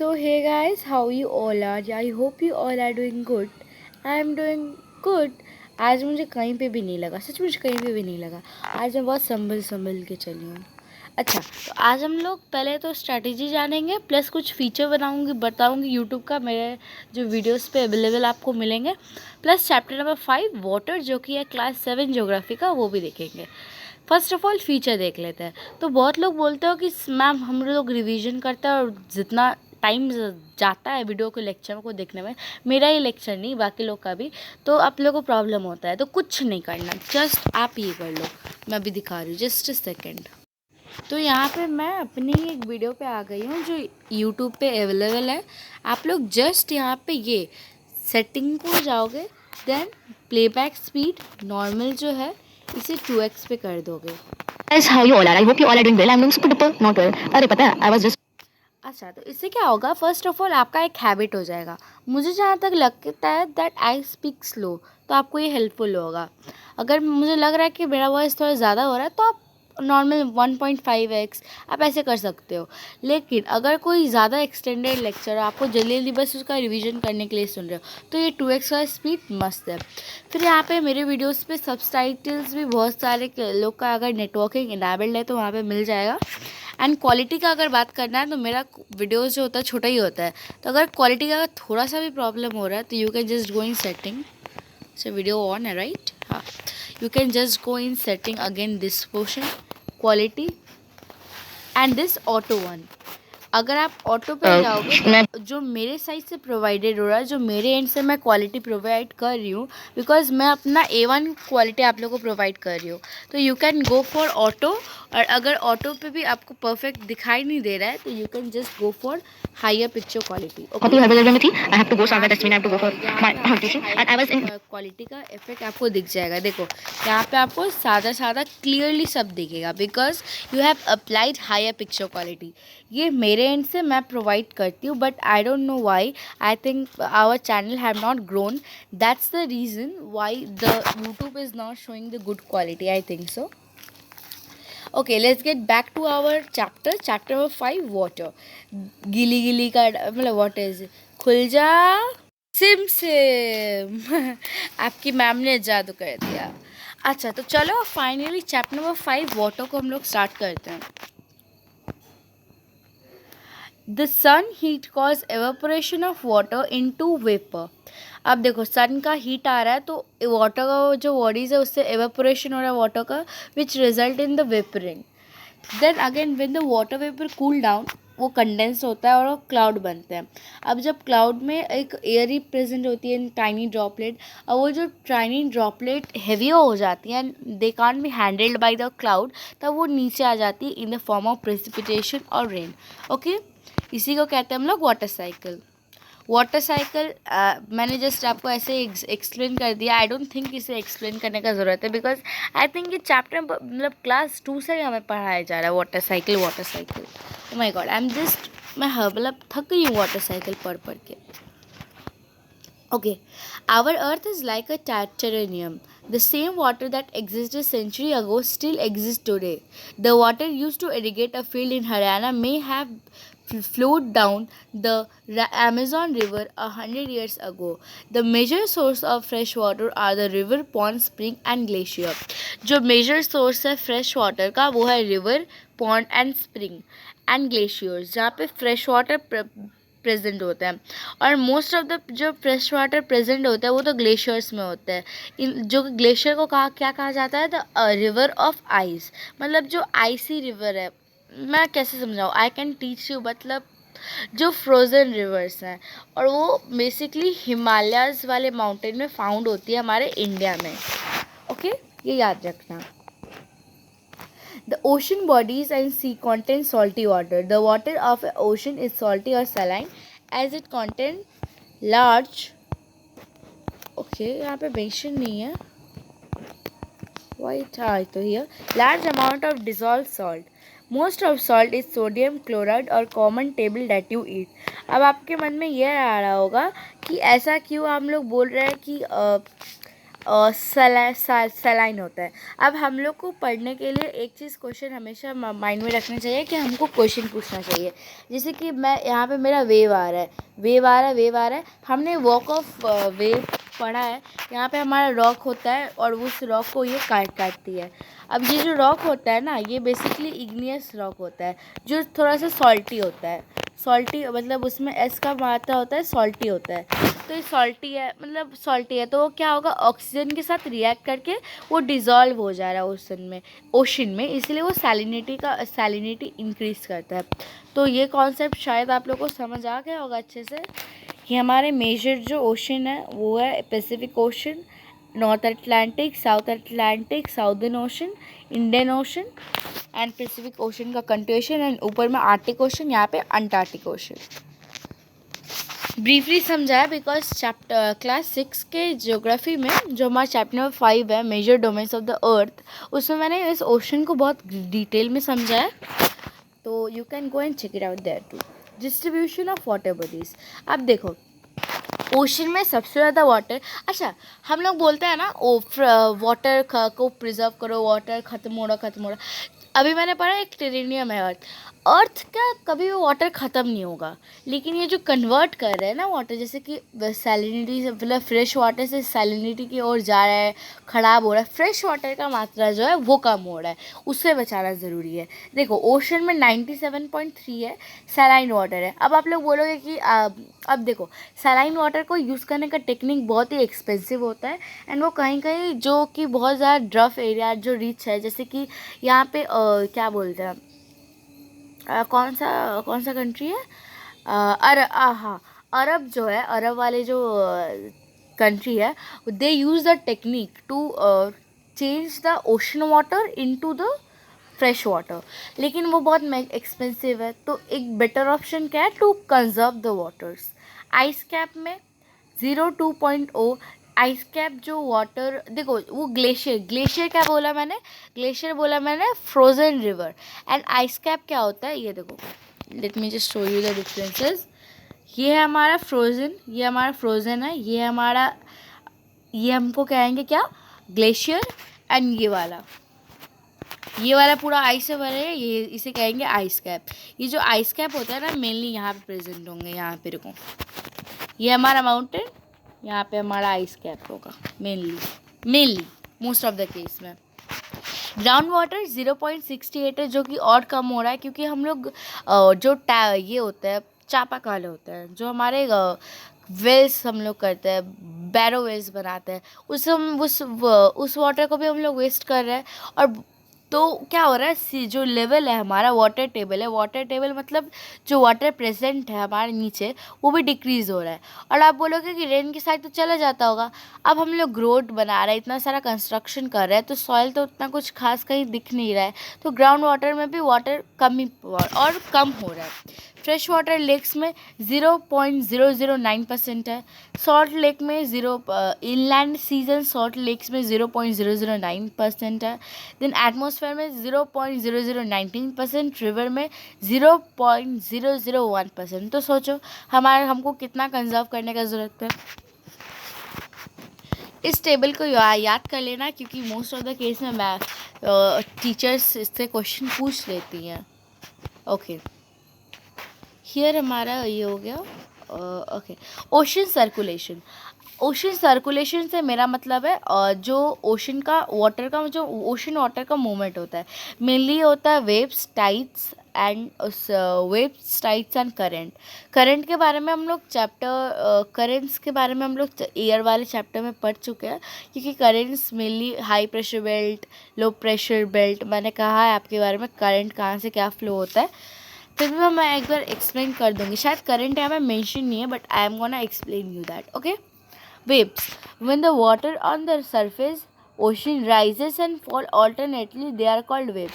So hey guys, how you all are? I hope you all are doing good. I am doing good. आज मुझे कहीं पे भी नहीं लगा, सच मुझे कहीं पे भी नहीं लगा। आज मैं बहुत संभल संभल के चली हूँ। अच्छा, तो आज हम लोग पहले तो स्ट्रैटेजी जानेंगे, प्लस कुछ फीचर बताऊँगी यूट्यूब का, मेरे जो वीडियोस पे अवेलेबल आपको मिलेंगे, प्लस चैप्टर नंबर 5 वाटर जो कि है क्लास 7 ज्योग्राफी का, वो भी देखेंगे। फर्स्ट ऑफ ऑल फीचर देख लेते हैं। तो बहुत लोग बोलते हो कि मैम हम लोग रिवीजन करते हैं और जितना टाइम जाता है वीडियो को लेक्चर को देखने में, मेरा ही लेक्चर नहीं बाकी लोग का भी, तो आप लोगों को प्रॉब्लम होता है। तो कुछ नहीं करना, जस्ट आप ये कर लो। मैं अभी दिखा रही हूँ, जस्ट सेकेंड। तो यहाँ पे मैं अपनी एक वीडियो पे आ गई हूँ जो यूट्यूब पे अवेलेबल है। आप लोग जस्ट यहाँ पे ये सेटिंग को जाओगे, देन प्लेबैक स्पीड नॉर्मल जो है इसे 2x पे कर दोगे। Guys, how you all are? I hope you all are doing well. I'm doing super duper not well. अरे पता है, I was just अच्छा, तो इससे क्या होगा, फर्स्ट ऑफ ऑल आपका एक हैबिट हो जाएगा। मुझे जहाँ तक लगता है दैट आई स्पीक स्लो, तो आपको ये हेल्पफुल होगा। अगर मुझे लग रहा है कि मेरा वॉइस थोड़ा ज़्यादा हो रहा है तो आप नॉर्मल 1.5x आप ऐसे कर सकते हो। लेकिन अगर कोई ज़्यादा एक्सटेंडेड लेक्चर है, आपको जल्दी जल्दी बस उसका रिवीजन करने के लिए सुन रहे हो, तो ये 2x का स्पीड मस्त है। फिर यहाँ पे मेरे वीडियोस पे सबटाइटल्स भी बहुत सारे लोग का अगर नेटवर्किंग इनेबल्ड है तो वहाँ पे मिल जाएगा। एंड क्वालिटी का अगर बात करना है तो मेरा वीडियोस जो होता है छोटा ही होता है, तो अगर क्वालिटी का अगर थोड़ा सा भी प्रॉब्लम हो रहा है तो you can just go in setting. So video on है राइट, हाँ, you can just go in setting again this portion quality and this auto one. अगर आप ऑटो पे जाओगे तो जो मेरे साइड से प्रोवाइडेड हो रहा है, जो मेरे एंड से मैं क्वालिटी प्रोवाइड कर रही हूँ, बिकॉज मैं अपना A1 क्वालिटी आप लोगों को प्रोवाइड कर रही हूँ, तो you can go for auto. और अगर ऑटो पे भी आपको परफेक्ट दिखाई नहीं दे रहा है तो you can just go for higher picture quality. I have to go somewhere. That's mean I have to go for my teaching. And I was in quality का इफेक्ट आपको दिख जाएगा। देखो यहाँ पे आपको सादा सादा क्लियरली सब दिखेगा, because you have applied higher picture quality. ये मेरे एंड से मैं प्रोवाइड करती हूँ, but I don't know why. I think our channel have not grown, that's the reason why the YouTube is not showing the good quality, I think so. Okay, let's get back to our chapter number 5 water. गिली गिली का मतलब what is, खुल जा SIM SIM आपकी ma'am ने जादू कर दिया। अच्छा, तो चलो फाइनली चैप्टर नंबर 5 वाटर को हम लोग स्टार्ट करते हैं। The sun heat cause evaporation of water into vapour. अब देखो सन का हीट आ रहा है तो वाटर का जो बॉडीज है उससे एवेपोरेशन हो रहा है वाटर का, which result in the vaporing. Then again when the water vapour cool down, वो कंडेंस होता है और वो क्लाउड बनते हैं। अब जब क्लाउड में एक एयर ही प्रेजेंट होती है, टाइनी ड्रॉपलेट, और वो जो टाइनी ड्रॉपलेट हेवियर हो जाती हैं, they can't be handled by the cloud, तब वो नीचे आ जाती है in the form of precipitation और रेन। ओके, इसी को कहते हैं हम लोग वाटर साइकिल। वाटर साइकिल मैंने जस्ट आपको ऐसे एक्सप्लेन कर दिया। आई डोंट थिंक इसे एक्सप्लेन करने का ज़रूरत है, बिकॉज आई थिंक ये चैप्टर मतलब क्लास 2 से ही हमें पढ़ाया जा रहा है water cycle. Oh my God, I am just, मैं मतलब थक गई हूँ वाटर साइकिल पढ़ के। Okay, our Earth is like a terrarium. The same water that existed a century ago still exists today. The water used to irrigate a field in Haryana may have flowed down the Amazon River 100 years ago. The major source of fresh water are the river, pond, spring and glacier. जो major source है fresh water का वो है river, pond and spring and glaciers, जहाँ पे fresh water present होता है। और मोस्ट ऑफ द जो फ्रेश वाटर प्रेजेंट होता है वो तो ग्लेशियर्स में होता है। इन जो ग्लेशियर को क्या कहा जाता है, द रिवर ऑफ आइस, मतलब जो आइसी रिवर है। मैं कैसे समझाऊँ, आई कैन टीच यू, मतलब जो फ्रोज़न रिवर्स हैं, और वो बेसिकली हिमालयाज़ वाले माउंटेन में फाउंड होती है हमारे इंडिया में। ओके, ये याद रखना। The ocean bodies and sea contain salty water. The water of an ocean is salty or saline as it contains large, okay, यहाँ पे mention नहीं है, white, हाँ तो here, large amount of dissolved salt. Most of salt is sodium chloride or common table that you eat. अब आपके मन में यह आ रहा होगा कि ऐसा क्यों हम लोग बोल रहे हैं कि सलाइन होता है। अब हम लोग को पढ़ने के लिए एक चीज़ क्वेश्चन हमेशा माइंड में रखना चाहिए कि हमको क्वेश्चन पूछना चाहिए। जैसे कि मैं यहाँ पे मेरा वेव आ रहा है, वेव आ रहा है, हमने वॉक ऑफ वेव पढ़ा है। यहाँ पे हमारा रॉक होता है और उस रॉक को ये काटती है। अब ये जो रॉक होता है ना, ये बेसिकली इग्नियस रॉक होता है जो थोड़ा सा सॉल्टी होता है। सॉल्टी मतलब उसमें एस का मात्रा होता है, सॉल्टी होता है। तो ये सॉल्टी है, मतलब सॉल्टी है, तो वो क्या होगा, ऑक्सीजन के साथ रिएक्ट करके वो डिज़ोल्व हो जा रहा है ओशन में, इसलिए वो सैलिनिटी इंक्रीज़ करता है। तो ये कॉन्सेप्ट शायद आप लोग को समझ आ गया होगा अच्छे से कि हमारे मेजर जो ओशन है वो है Pacific ocean, north Atlantic, southern ocean, Indian ocean and Pacific ocean का कंटिन्यूएशन, एंड ऊपर में आर्टिक ओशन, यहाँ पे अंटार्कटिक ओशन। ब्रीफली समझाया बिकॉज चैप्टर क्लास 6 के ज्योग्राफी में जो हमारा चैप्टर नंबर 5 है, major domains of the earth, उसमें मैंने इस ओशन को बहुत डिटेल में समझाया। तो you can go and check it out there too. Distribution of water bodies. अब देखो ओशन में सबसे ज़्यादा वाटर, अच्छा हम लोग बोलते हैं ना वाटर को प्रिजर्व करो, वाटर ख़त्म हो रहा। अभी मैंने पढ़ा एक टेरेनियम है अर्थ का कभी भी वाटर ख़त्म नहीं होगा, लेकिन ये जो कन्वर्ट कर रहे हैं ना वाटर, जैसे कि सैलिनिटी से मतलब फ्रेश वाटर से सैलिनिटी की ओर जा रहा है, ख़राब हो रहा है, फ्रेश वाटर का मात्रा जो है वो कम हो रहा है, उससे बचाना ज़रूरी है। देखो ओशन में 97.3 है सैलाइन वाटर है। अब आप लोग बोलोगे कि अब देखो सैलाइन वाटर को यूज़ करने का टेक्निक बहुत ही एक्सपेंसिव होता है, एंड वो कहीं कहीं जो कि बहुत ज़्यादा ड्रफ एरिया जो रिच है, जैसे कि यहाँ पे क्या बोलते हैं, कौन सा कंट्री है, हाँ अरब जो है, अरब वाले जो कंट्री है, they use the technique to change the ocean water into the fresh water, लेकिन वो बहुत एक्सपेंसिव है। तो एक बेटर ऑप्शन क्या है, to conserve the waters. Ice cap में 02.0 आइस कैप जो वाटर, देखो वो ग्लेशियर क्या बोला मैंने, frozen river, and ice cap क्या होता है, ये देखो, let me just show you the differences. ये है हमारा फ्रोजन, ये हमारा फ्रोजन है, ये हमको कहेंगे क्या, ग्लेशियर, एंड ये वाला पूरा आइस से भरे है, ये इसे कहेंगे आइस कैप। ये जो आइस कैप होता है ना, मेनली यहाँ पे प्रेजेंट होंगे, यहाँ पे रुको, ये हमारा माउंटेन, यहाँ पे हमारा आइस कैप होगा mainly most of the case में। ग्राउंड वाटर 0.68 है, जो कि और कम हो रहा है क्योंकि हम लोग जो ये होता है चापाकल होता है, जो हमारे वेल्स हम लोग करते हैं, बैरो वेल्स बनाते हैं, उस वाटर को भी हम लोग वेस्ट कर रहे हैं। और तो क्या हो रहा है, जो लेवल है हमारा वाटर टेबल मतलब जो वाटर प्रेजेंट है हमारे नीचे, वो भी डिक्रीज़ हो रहा है। और आप बोलोगे कि रेन की साइड तो चला जाता होगा। अब हम लोग रोड बना रहे हैं, इतना सारा कंस्ट्रक्शन कर रहे हैं, तो सॉइल तो उतना कुछ खास कहीं दिख नहीं रहा है, तो ग्राउंड वाटर में भी वाटर कम हो रहा है। फ्रेश वाटर लेक्स में 0.009% है, सॉल्ट लेक में इनलैंड सीजन सॉल्ट लेक्स में 0.009% है, देन एटमॉस्फेयर में 0.0019%, रिवर में 0.001%। तो सोचो हमको कितना कंजर्व करने का ज़रूरत है। इस टेबल को याद कर लेना, क्योंकि मोस्ट ऑफ द केस में टीचर्स इससे क्वेश्चन पूछ लेती हैं। ओके, हियर हमारा ये हो गया। ओके, ओशन सर्कुलेशन से मेरा मतलब है जो ओशन वाटर का मूवमेंट होता है, मेनली होता है वेव्स, टाइड्स एंड करंट के बारे में हम लोग करेंट्स के बारे में हम लोग एयर वाले चैप्टर में पढ़ चुके हैं, क्योंकि currents mainly high pressure belt, low pressure belt, मैंने कहा है आपके बारे में करंट कहाँ से क्या फ्लो होता है, फिर भी मैं एक बार एक्सप्लेन कर दूंगी। शायद करंट यहाँ पे मेंशन नहीं है, but I am gonna explain you that. Okay, waves, when the water on the surface ocean rises and fall alternately, they are called waves।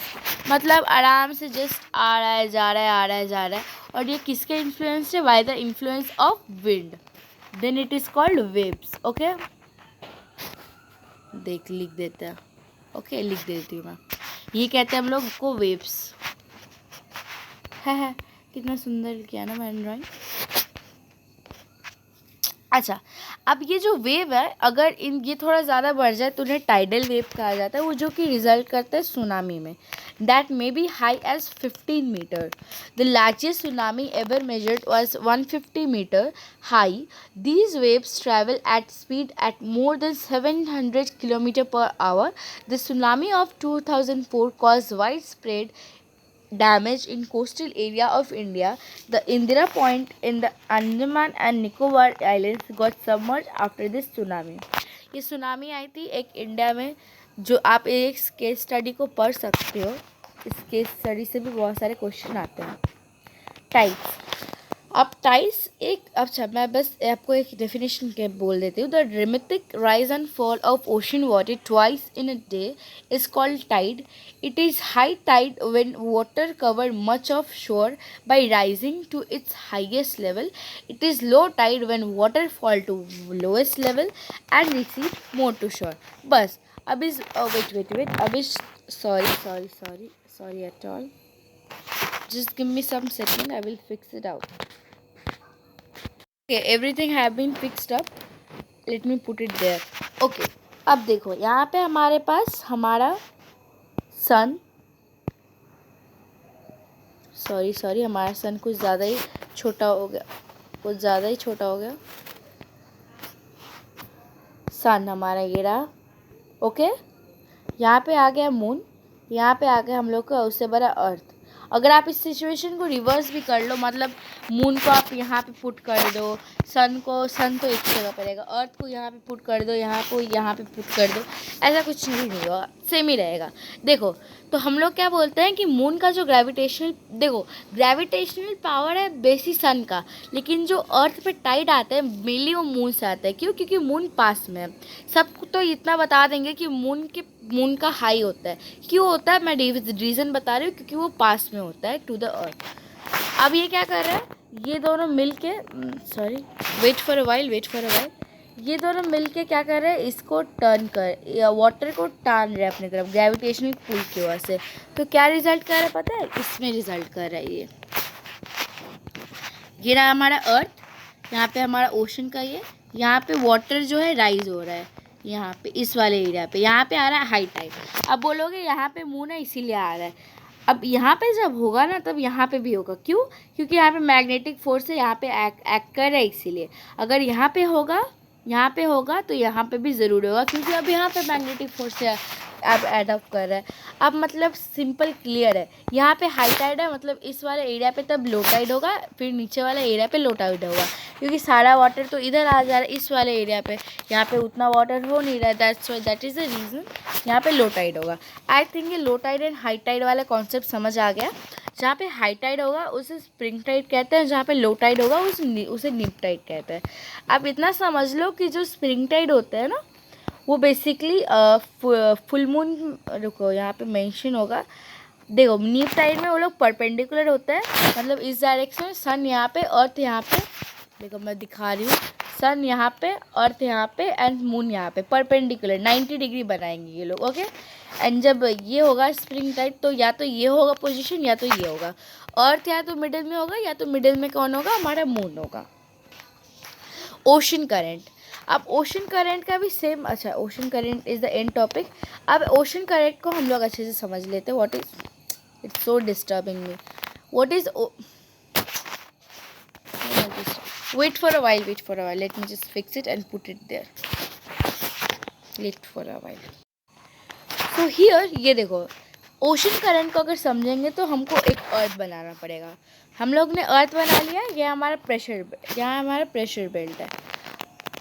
मतलब आराम से जस्ट आ रहा है जा रहा है, और ये किसके इन्फ्लुएंस है, by the influence of wind, then it is called waves. Okay, लिख देते हैं। ओके, लिख देती हूँ मैं, ये कहते हैं हम लोग को वेव्स। है कितना सुंदर किया ना मैंने ड्राइंग। अच्छा, अब ये जो वेव है, अगर इन ये थोड़ा ज़्यादा बढ़ जाए तो उन्हें टाइडल वेव कहा जाता है, वो जो कि रिजल्ट करता है सुनामी में. That may be high as 15 metre. The largest tsunami ever measured was 150 metre high. These waves travel at speed at more than 700 km per hour. The tsunami of 2004 caused widespread damage in coastal area of India. The Indira Point in the Andaman and Nicobar Islands got submerged after this tsunami. ये tsunami आई थी एक India में, जो आप एक case study को पढ़ सकते हो. इस केस स्टडी से भी बहुत सारे क्वेश्चन आते हैं. टाइप्स. अब टाइड्स एक, अच्छा मैं बस आपको एक डेफिनेशन के बोल देती हूँ. The dramatic rise and fall of ocean water twice in a day is called tide. It is high tide when water cover much of shore by rising to its highest level. It is low tide when water fall to lowest level and recede more to shore. बस अब इस wait अब इस sorry at all. Just give me some second, I will fix it out. Okay, everything have been fixed up. Let me put it there. Okay, अब देखो यहाँ पे हमारे पास हमारा सन, सॉरी हमारा सन कुछ ज़्यादा ही छोटा हो गया. सन हमारा ये रहा. ओके, यहाँ पे आ गया मून, यहाँ पे आ गया हम लोग का उससे बड़ा अर्थ. अगर आप इस सिचुएशन को रिवर्स भी कर लो, मतलब मून को आप यहाँ पे पुट कर दो, सन तो एक जगह पर रहेगा, अर्थ को यहाँ पे पुट कर दो, यहाँ पे पुट कर दो, ऐसा कुछ नहीं होगा, सेम ही रहेगा. देखो तो हम लोग क्या बोलते हैं कि मून का जो ग्रेविटेशनल पावर है बेसी सन का, लेकिन जो अर्थ पे टाइड आता है मेनली वो मून से आता है. क्यों? क्योंकि मून पास में है. सबको तो इतना बता देंगे कि मून का हाई होता है. क्यों होता है? मैं रीज़न बता रही हूँ, क्योंकि वो पास में होता है टू द अर्थ. अब ये क्या कर रहा है, ये दोनों मिल के वेट फॉर अ वाइल ये दोनों मिल के क्या कर रहे हैं, इसको वाटर को टान रहे हैं अपनी तरफ ग्रेविटेशनल पुल की वजह से. तो क्या रिजल्ट कर रहा है पता है? इसमें रिजल्ट कर रहा है ये रहा हमारा अर्थ, यहाँ पे हमारा ओशन का यहाँ पे वाटर जो है राइज हो रहा है, यहाँ पे इस वाले एरिया पे, यहाँ पे आ रहा है हाई टाइड. अब बोलोगे यहाँ पे मून है इसीलिए आ रहा है. अब यहाँ पे जब होगा ना तब यहाँ पे भी होगा. क्यों? क्योंकि यहाँ पे मैग्नेटिक फोर्स है, यहाँ पे एक्ट कर रहा है, इसीलिए. अगर यहाँ पे होगा तो यहाँ पे भी ज़रूर होगा, क्योंकि अब यहाँ पे मैग्नेटिक फोर्स है, अब एडप्ट कर रहा है. अब मतलब सिंपल क्लियर है. यहाँ पे हाई टाइड है, मतलब इस वाले एरिया पे तब लो टाइड होगा, फिर नीचे वाले एरिया पे लो टाइड होगा, क्योंकि सारा वाटर तो इधर आ जा रहा है इस वाले एरिया पे, यहाँ पे उतना वाटर हो नहीं रहा है. दैट इज़ द रीज़न यहाँ पे लो टाइड होगा. आई थिंक ये low tide and high tide वाला कॉन्सेप्ट समझ आ गया. जहाँ पे हाई टाइड होगा उसे स्प्रिंग टाइड कहते हैं, जहाँ पे लो टाइड होगा उसे निप टाइड कहते हैं. आप इतना समझ लो कि जो स्प्रिंग टाइड होता है ना, वो बेसिकली फुल मून, रुको यहाँ पे मेंशन होगा, देखो नीप टाइड में वो लोग परपेंडिकुलर होता है, मतलब इस डायरेक्शन में, सन यहाँ पे अर्थ यहाँ पे, देखो मैं दिखा रही हूँ, सन यहाँ पे अर्थ यहाँ पे एंड मून यहाँ पे परपेंडिकुलर 90 डिग्री बनाएंगे ये लोग. ओके, एंड जब ये होगा स्प्रिंग टाइड तो या तो ये होगा पोजीशन या तो ये होगा. अर्थ या तो मिडिल में होगा, या तो मिडिल में कौन होगा? हमारा मून होगा. Ocean current. अब ओशन करेंट का भी सेम, अच्छा ocean current is the end topic. अब ओशन करेंट को हम लोग अच्छे से समझ लेते हैं. What is, it's so disturbing me, what is, wait for a while, let me just fix it and put it there. Wait for a while. So here ये देखो, ओशन करंट को अगर समझेंगे तो हमको एक अर्थ बनाना पड़ेगा. हम लोग ने अर्थ बना लिया, ये हमारा प्रेशर बेल्ट है.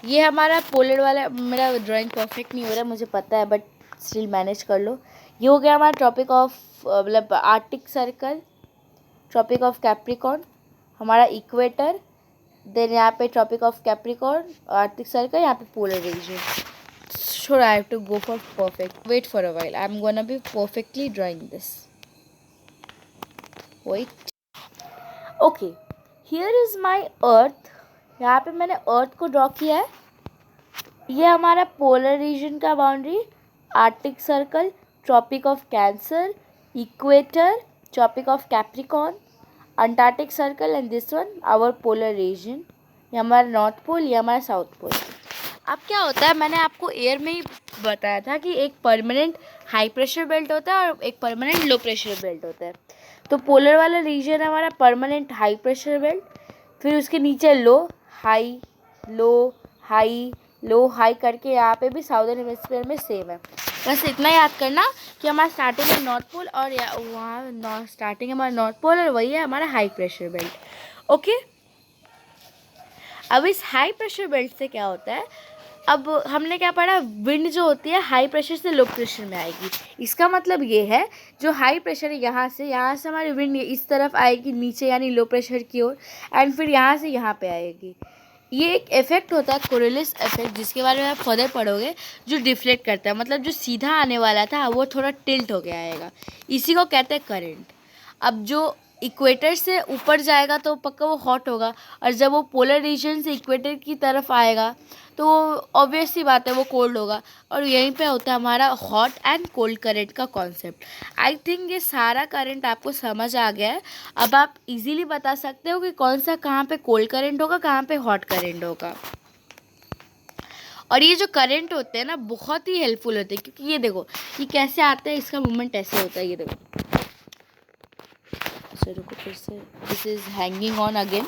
ये हमारा पोलर वाला, मेरा ड्राइंग परफेक्ट नहीं हो रहा है मुझे पता है, बट स्टिल मैनेज कर लो. ये हो गया हमारा ट्रॉपिक ऑफ, मतलब Arctic Circle, Tropic of Capricorn, हमारा इक्वेटर, देन यहाँ पे Tropic of Capricorn, Arctic Circle, यहाँ पे polar region. Sure, I have to go for perfect. Wait for a while. I'm gonna be perfectly drawing this. Wait. Okay. Here is my Earth. यहाँ पे मैंने अर्थ को draw किया है. ये हमारा पोलर रीजन का boundary, Arctic Circle, Tropic of Cancer, equator, Tropic of Capricorn, Antarctic Circle, and this one our polar region. ये हमारा नॉर्थ पोल, ये हमारा साउथ पोल। अब क्या होता है, मैंने आपको एयर में ही बताया था कि एक परमानेंट हाई प्रेशर बेल्ट होता है और एक परमानेंट लो प्रेशर बेल्ट होता है। तो पोलर वाला रीजन है हमारा परमानेंट हाई प्रेशर बेल्ट, फिर उसके नीचे low high low high low high करके यहाँ पे भी साउदर्न हेमिस्फीयर में सेम है। बस इतना याद करना कि हमारा स्टार्टिंग है नॉर्थ पोल और वहाँ स्टार्टिंग है हमारा नॉर्थ पोल और वही है हमारा हाई प्रेशर बेल्ट। ओके, अब इस हाई प्रेशर बेल्ट से क्या होता है, अब हमने क्या पढ़ा, विंड जो होती है हाई प्रेशर से लो प्रेशर में आएगी। इसका मतलब ये है जो हाई प्रेशर है यहाँ से हमारी विंड इस तरफ आएगी नीचे यानी लो प्रेशर की ओर, एंड फिर यहाँ से यहाँ पे आएगी। ये एक इफेक्ट होता है कोरियोलिस इफेक्ट, जिसके बारे में आप फर्दर पढ़ोगे, जो डिफ्लेक्ट करता है, मतलब जो सीधा आने वाला था वो थोड़ा टिल्ट हो गया आएगा। इसी को कहते हैं करंट। अब जो इक्वेटर से ऊपर जाएगा तो पक्का वो हॉट होगा, और जब वो पोलर रीजन से इक्वेटर की तरफ आएगा तो ऑब्वियस सी बात है वो कोल्ड होगा। और यहीं पे होता है हमारा हॉट एंड कोल्ड करंट का कॉन्सेप्ट। आई थिंक ये सारा करंट आपको समझ आ गया है। अब आप इजीली बता सकते हो कि कौन सा कहाँ पे कोल्ड करंट होगा, कहाँ पे हॉट करंट होगा। और ये जो करंट होते हैं ना बहुत ही हेल्पफुल होते हैं, क्योंकि ये देखो ये कैसे आता है, इसका मूवमेंट ऐसे होता है, ये देखो। अच्छा रुको फिर से, this is hanging on again.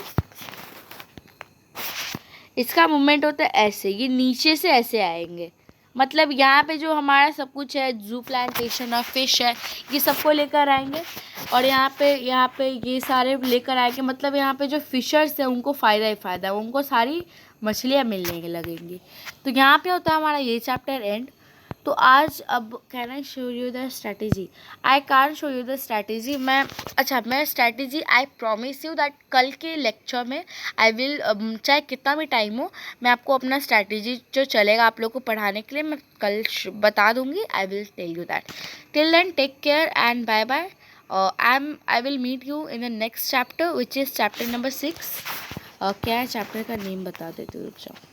इसका मूवमेंट होता है ऐसे, ये नीचे से ऐसे आएंगे, मतलब यहाँ पे जो हमारा सब कुछ है, जू प्लांटेशन और फिश है, ये सबको लेकर आएंगे। और यहाँ पे ये सारे लेकर आएंगे, मतलब यहाँ पे जो फिशर्स हैं उनको फ़ायदा ही फ़ायदा है, उनको सारी मछलियाँ मिलने लगेंगी। तो यहाँ पे होता है हमारा ये चैप्टर एंड। तो आज अब can I show you the strategy, I can show you the strategy. मैं strategy I promise you that कल के लेक्चर में आई विल, चाहे कितना भी टाइम हो, मैं आपको अपना स्ट्रैटेजी जो चलेगा आप लोग को पढ़ाने के लिए मैं कल बता दूंगी। I will tell you that. Till then take care and bye bye. I will meet you in the next chapter which is chapter number 6। क्या है चैप्टर का नेम बता देती हूँ, रुक जाओ।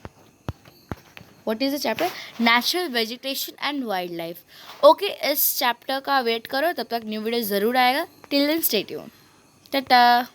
What is the chapter? Natural vegetation and wildlife. Okay, इस chapter का वेट करो, तब तक न्यू वीडियो ज़रूर आएगा। Till then stay tuned. Tata.